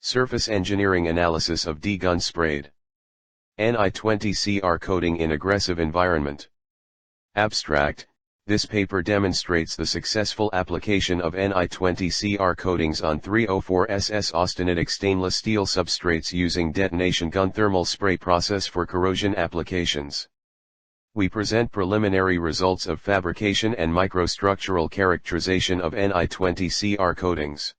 Surface engineering analysis of D-gun sprayed Ni-20Cr coating in aggressive environment. Abstract: this paper demonstrates the successful application of Ni-20Cr coatings on 304SS austenitic stainless steel substrates using detonation-gun thermal spray process for corrosion applications. We present preliminary results of fabrication and microstructural characterization of Ni-20Cr coatings.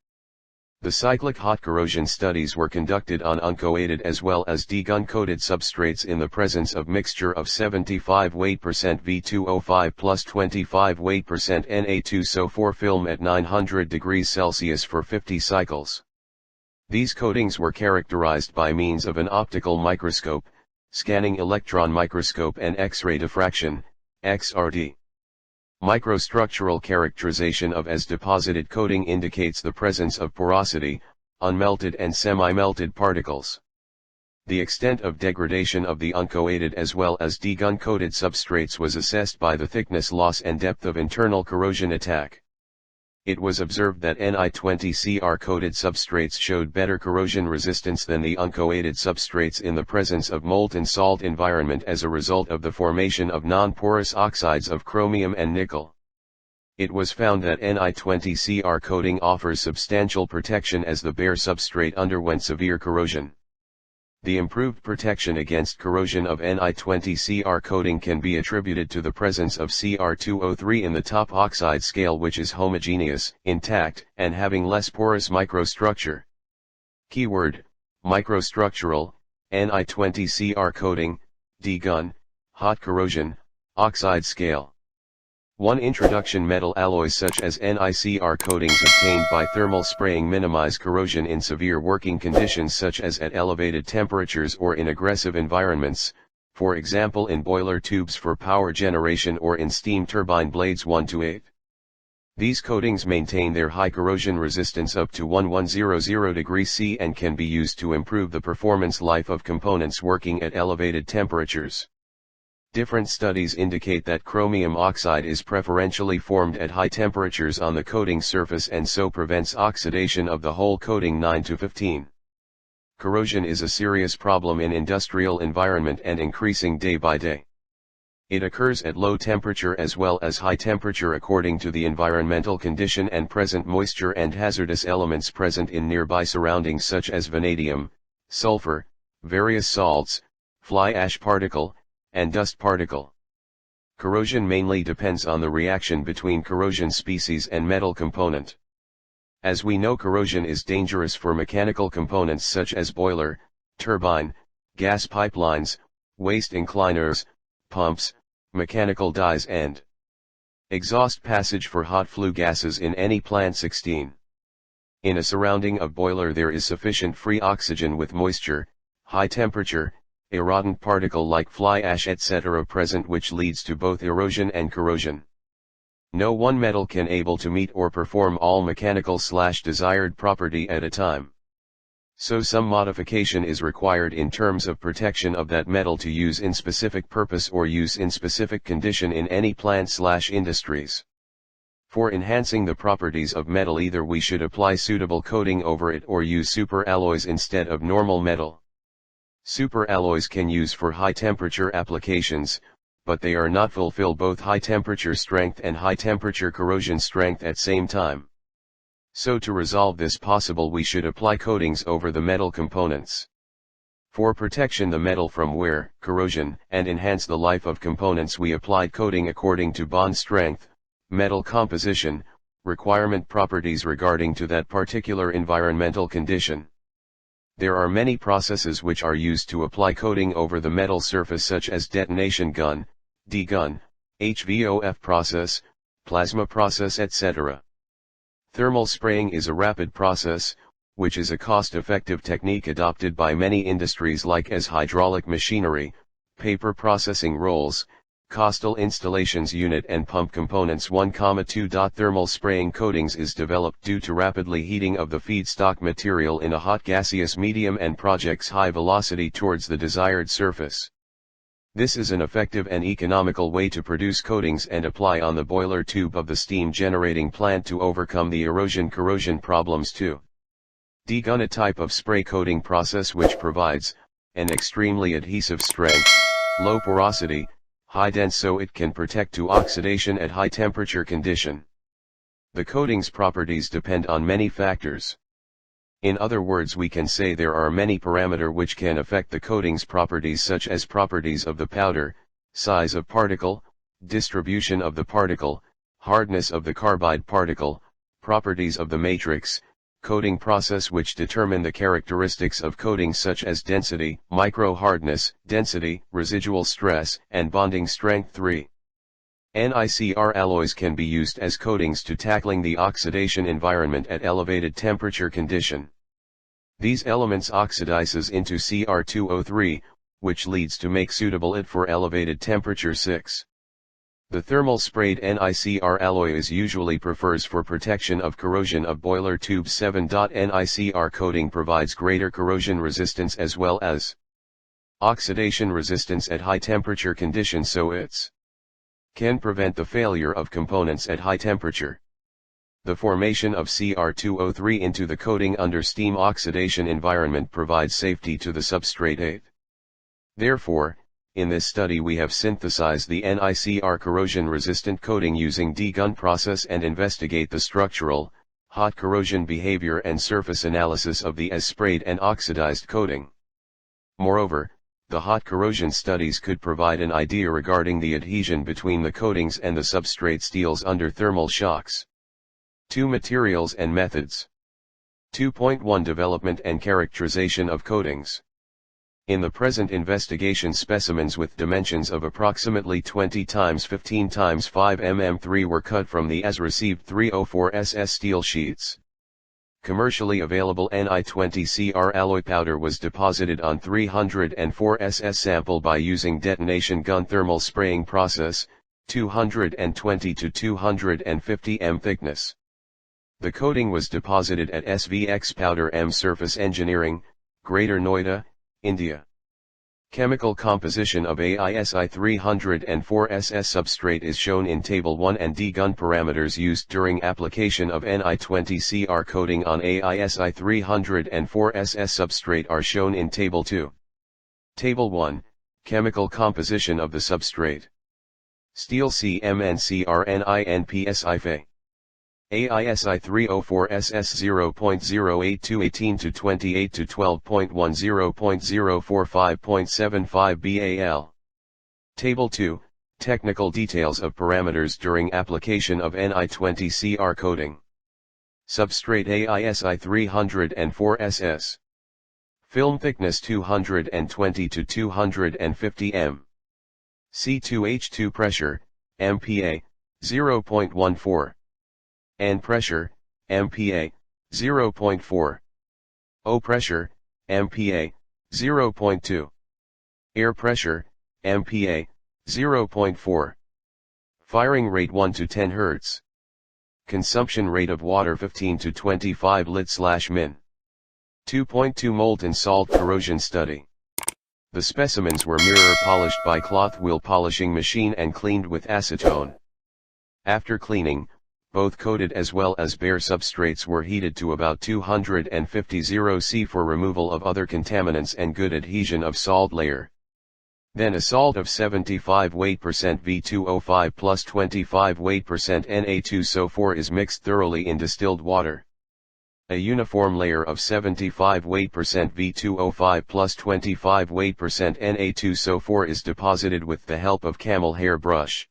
The cyclic hot corrosion studies were conducted on uncoated as well as D-gun coated substrates in the presence of mixture of 75% weight V2O5 plus 25% weight Na2SO4 film at 900 degrees Celsius for 50 cycles. These coatings were characterized by means of an optical microscope, scanning electron microscope and Xrd Diffraction, Xrd. Microstructural characterization of as deposited coating indicates the presence of porosity, unmelted and semi-melted particles. The extent of degradation of the uncoated as well as D-gun coated substrates was assessed by the thickness loss and depth of internal corrosion attack. It was observed that Ni-20Cr coated substrates showed better corrosion resistance than the uncoated substrates in the presence of molten salt environment as a result of the formation of non-porous oxides of chromium and nickel. It was found that Ni-20Cr coating offers substantial protection as the bare substrate underwent severe corrosion. The improved protection against corrosion of Ni-20Cr coating can be attributed to the presence of Cr2O3 in the top oxide scale, which is homogeneous, intact, and having less porous microstructure. Keyword: microstructural, Ni-20Cr coating, D-gun, hot corrosion, oxide scale. 1. Introduction: metal alloys such as Ni-Cr coatings obtained by thermal spraying minimize corrosion in severe working conditions such as at elevated temperatures or in aggressive environments, for example in boiler tubes for power generation or in steam turbine blades 1 to 8. These coatings maintain their high corrosion resistance up to 1100 degrees C and can be used to improve the performance life of components working at elevated temperatures. Different studies indicate that chromium oxide is preferentially formed at high temperatures on the coating surface and so prevents oxidation of the whole coating. 9 to 15. Corrosion is a serious problem in industrial environment and increasing day by day. It occurs at low temperature as well as high temperature according to the environmental condition and present moisture and hazardous elements present in nearby surroundings such as vanadium, sulfur, various salts, fly ash particle, and dust particle. Corrosion mainly depends on the reaction between corrosion species and metal component. As we know, corrosion is dangerous for mechanical components such as boiler, turbine, gas pipelines, waste incliners, pumps, mechanical dies and exhaust passage for hot flue gases in any plant. 16. In a surrounding of boiler there is sufficient free oxygen with moisture, high temperature, irritant particle like fly ash etc. present, which leads to both erosion and corrosion. No one metal can able to meet or perform all mechanical/desired property at a time. So some modification is required in terms of protection of that metal to use in specific purpose or use in specific condition in any plant/industries. For enhancing the properties of metal, either we should apply suitable coating over it or use superalloys instead of normal metal. Superalloys can use for high temperature applications, but they are not fulfill both high temperature strength and high temperature corrosion strength at same time. So to resolve this possible, we should apply coatings over the metal components. For protection the metal from wear, corrosion, and enhance the life of components, we applied coating according to bond strength, metal composition, requirement properties regarding to that particular environmental condition. There are many processes which are used to apply coating over the metal surface such as detonation-gun, D-gun, HVOF process, plasma process etc. Thermal spraying is a rapid process, which is a cost-effective technique adopted by many industries like as hydraulic machinery, paper processing rolls, coastal installations unit and pump components. 1,2. Thermal spraying coatings is developed due to rapidly heating of the feedstock material in a hot gaseous medium and projects high velocity towards the desired surface. This is an effective and economical way to produce coatings and apply on the boiler tube of the steam generating plant to overcome the erosion corrosion problems too. D-gun, a type of spray coating process which provides an extremely adhesive strength, low porosity, high dense so it can protect to oxidation at high temperature condition. The coating's properties depend on many factors. In other words, we can say there are many parameters which can affect the coating's properties, such as properties of the powder, size of particle, distribution of the particle, hardness of the carbide particle, properties of the matrix, coating process which determine the characteristics of coating such as density, micro-hardness, density, residual stress, and bonding strength. 3. Ni-Cr alloys can be used as coatings to tackling the oxidation environment at elevated temperature condition. These elements oxidizes into Cr2O3, which leads to make suitable it for elevated temperature. 6. The thermal sprayed Ni-Cr alloy is usually prefers for protection of corrosion of boiler tubes. 7. Ni-Cr coating provides greater corrosion resistance as well as oxidation resistance at high temperature conditions, so it's can prevent the failure of components at high temperature. The formation of Cr2O3 into the coating under steam oxidation environment provides safety to the substrate 8. Therefore, in this study we have synthesized the Ni-Cr corrosion-resistant coating using D-gun process and investigate the structural, hot corrosion behavior and surface analysis of the as-sprayed and oxidized coating. Moreover, the hot corrosion studies could provide an idea regarding the adhesion between the coatings and the substrate steels under thermal shocks. 2. Materials and methods. 2.1 Development and characterization of coatings. In the present investigation, specimens with dimensions of approximately 20 x 15 x 5 mm3 were cut from the as-received 304SS steel sheets. Commercially available Ni-20Cr alloy powder was deposited on 304SS sample by using detonation-gun thermal spraying process, 220 to 250 m thickness. The coating was deposited at SVX Powder M Surface Engineering, Greater Noida, India. Chemical composition of AISI 304SS substrate is shown in Table 1 and D-gun parameters used during application of Ni-20Cr coating on AISI 304SS substrate are shown in Table 2. Table 1, Chemical composition of the substrate. Steel CmNcrNinPSI Fe. AISI 304SS 0.082 18 to 28 to 12.10 0.045.75 BAL. Table 2, Technical details of parameters during application of Ni-20Cr coating. Substrate AISI 304SS. Film thickness 220 to 250 m. C2H2 pressure, MPa, 0.14. N pressure, MPa, 0.4. O pressure, MPa, 0.2. Air pressure, MPa, 0.4. Firing rate 1 to 10 Hz. Consumption rate of water 15 to 25 lit/min. 2.2 Molten salt corrosion study. The specimens were mirror polished by cloth wheel polishing machine and cleaned with acetone. After cleaning, both coated as well as bare substrates were heated to about 250 C for removal of other contaminants and good adhesion of salt layer. Then a salt of 75 weight % V2O5 plus 25 weight % Na2SO4 is mixed thoroughly in distilled water. A uniform layer of 75 weight % V2O5 plus 25 weight % Na2SO4 is deposited with the help of camel hair brush.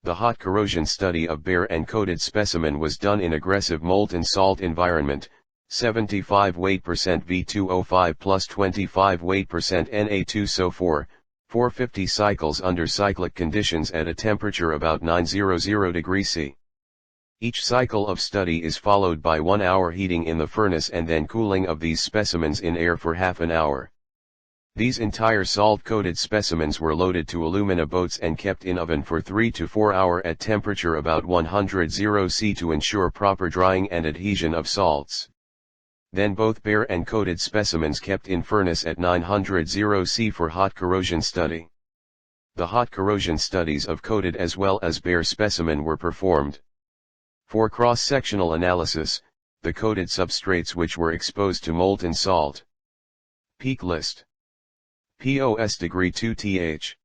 The hot corrosion study of bare and coated specimen was done in aggressive molten salt environment, 75 weight % V2O5 plus 25 weight % Na2SO4, 450 cycles under cyclic conditions at a temperature about 900 degrees C. Each cycle of study is followed by 1 hour heating in the furnace and then cooling of these specimens in air for half an hour. These entire salt-coated specimens were loaded to alumina boats and kept in oven for 3 to 4 hours at temperature about 100 C to ensure proper drying and adhesion of salts. Then both bare and coated specimens kept in furnace at 900 C for hot corrosion study. The hot corrosion studies of coated as well as bare specimen were performed. For cross-sectional analysis, the coated substrates which were exposed to molten salt. Peak list. POS degree 2th.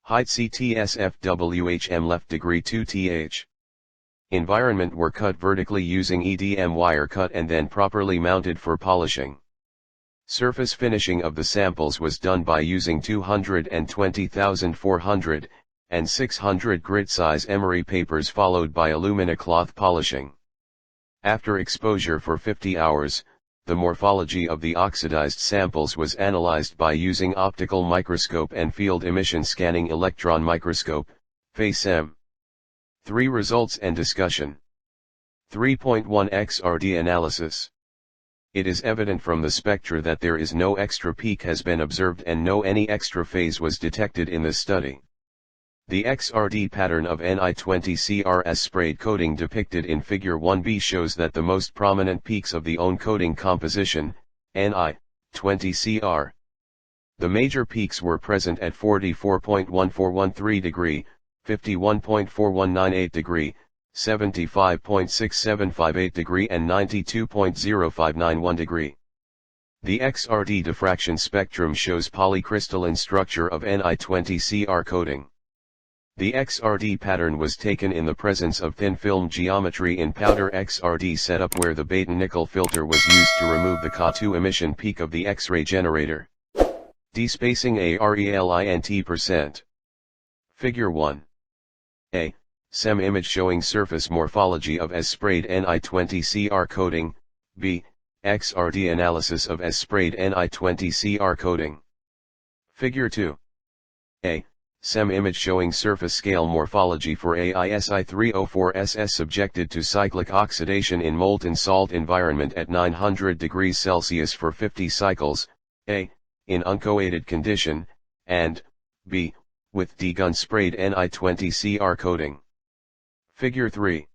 Height CTSFWHM left degree 2th. Environment were cut vertically using EDM wire cut and then properly mounted for polishing. Surface finishing of the samples was done by using 220,400 and 600 grit size emery papers followed by alumina cloth polishing. After exposure for 50 hours, the morphology of the oxidized samples was analyzed by using optical microscope and field emission scanning electron microscope, FESM. 3 Results and discussion. 3.1 Xrd analysis. It is evident from the spectra that there is no extra peak has been observed and no any extra phase was detected in the study. The Xrd pattern of Ni-20Cr as sprayed coating depicted in Figure 1b shows that the most prominent peaks of the coating composition, Ni-20Cr. The major peaks were present at 44.1413 degree, 51.4198 degree, 75.6758 degree and 92.0591 degree. The Xrd diffraction spectrum shows polycrystalline structure of Ni-20Cr coating. The Xrd pattern was taken in the presence of thin film geometry in powder Xrd setup where the beta nickel filter was used to remove the Ca2 emission peak of the X-ray generator. Despacing ARELINT%. Figure 1. A. SEM image showing surface morphology of as sprayed Ni-20Cr coating. B. Xrd analysis of as sprayed Ni-20Cr coating. Figure 2. A. SEM image showing surface scale morphology for AISI304SS subjected to cyclic oxidation in molten salt environment at 900 degrees Celsius for 50 cycles, A. In uncoated condition, and B. With D-gun sprayed Ni-20Cr coating. Figure 3.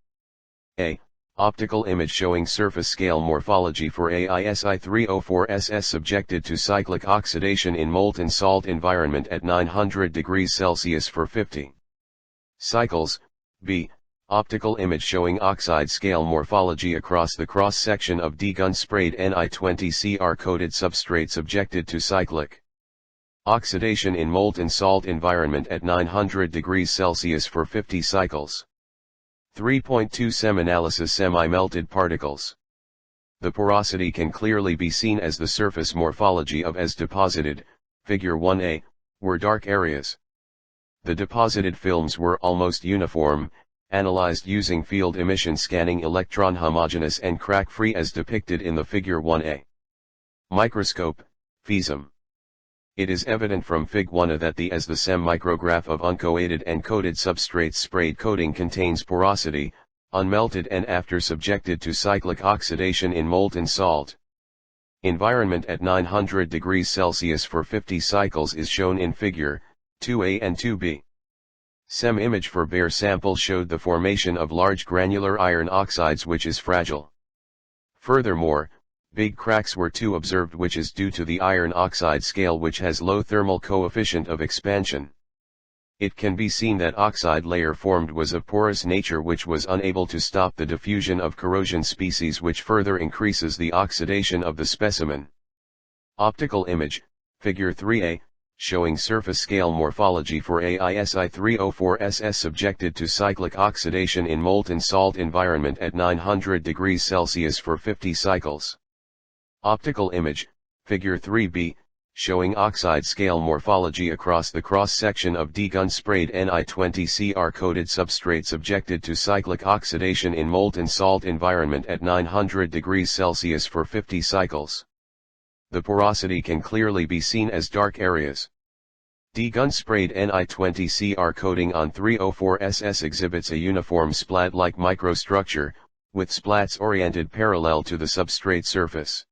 A. Optical image showing surface scale morphology for AISI304SS subjected to cyclic oxidation in molten salt environment at 900 degrees Celsius for 50 cycles. B. Optical image showing oxide scale morphology across the cross-section of D-gun sprayed Ni-20Cr coated substrate subjected to cyclic oxidation in molten salt environment at 900 degrees Celsius for 50 cycles. 3.2 SEM analysis semi-melted particles. The porosity can clearly be seen as the surface morphology of as deposited, Figure 1a, were dark areas. The deposited films were almost uniform, analyzed using field emission scanning electron homogeneous and crack-free as depicted in the Figure 1a. Microscope, FESM. It is evident from Fig 1a that the SEM micrograph of uncoated and coated substrates sprayed coating contains porosity, unmelted and after subjected to cyclic oxidation in molten salt. Environment at 900 degrees Celsius for 50 cycles is shown in Figure 2a and 2b. SEM image for bare sample showed the formation of large granular iron oxides which is fragile. Furthermore, big cracks were too observed which is due to the iron oxide scale which has low thermal coefficient of expansion. It can be seen that oxide layer formed was of porous nature which was unable to stop the diffusion of corrosion species which further increases the oxidation of the specimen. Optical image, Figure 3a, showing surface scale morphology for AISI304SS subjected to cyclic oxidation in molten salt environment at 900 degrees Celsius for 50 cycles. Optical image, Figure 3b, showing oxide scale morphology across the cross-section of D-gun sprayed Ni-20Cr coated substrate subjected to cyclic oxidation in molten salt environment at 900 degrees Celsius for 50 cycles. The porosity can clearly be seen as dark areas. D-gun sprayed Ni-20Cr coating on 304SS exhibits a uniform splat-like microstructure, with splats oriented parallel to the substrate surface.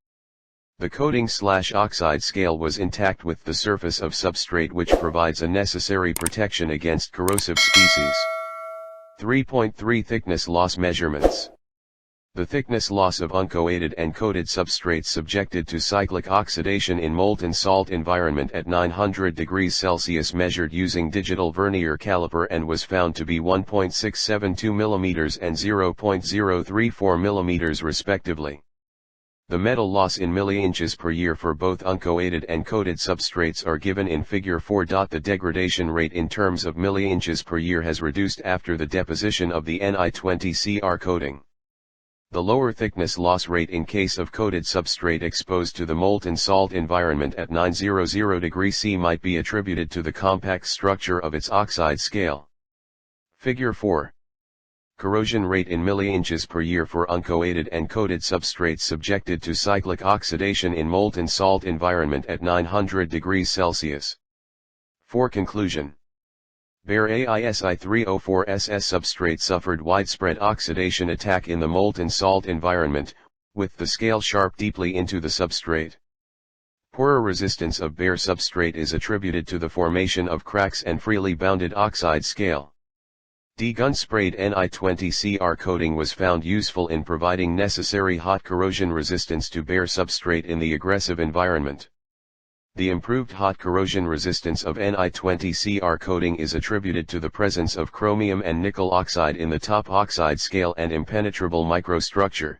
The coating/oxide scale was intact with the surface of substrate which provides a necessary protection against corrosive species. 3.3 Thickness loss measurements. The thickness loss of uncoated and coated substrates subjected to cyclic oxidation in molten salt environment at 900 degrees Celsius measured using digital vernier caliper and was found to be 1.672 mm and 0.034 mm respectively. The metal loss in milliinches per year for both uncoated and coated substrates are given in figure 4. The degradation rate in terms of milliinches per year has reduced after the deposition of the Ni-20Cr coating. The lower thickness loss rate in case of coated substrate exposed to the molten salt environment at 900 degrees C might be attributed to the compact structure of its oxide scale. Figure 4. Corrosion rate in milliinches per year for uncoated and coated substrates subjected to cyclic oxidation in molten salt environment at 900 degrees Celsius. For conclusion. Bare AISI 304SS substrate suffered widespread oxidation attack in the molten salt environment, with the scale sharp deeply into the substrate. Poorer resistance of bare substrate is attributed to the formation of cracks and freely bounded oxide scale. D-gun sprayed Ni-20Cr coating was found useful in providing necessary hot corrosion resistance to bare substrate in the aggressive environment. The improved hot corrosion resistance of Ni-20Cr coating is attributed to the presence of chromium and nickel oxide in the top oxide scale and impenetrable microstructure.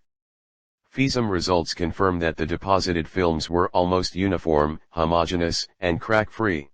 FESM results confirm that the deposited films were almost uniform, homogeneous, and crack-free.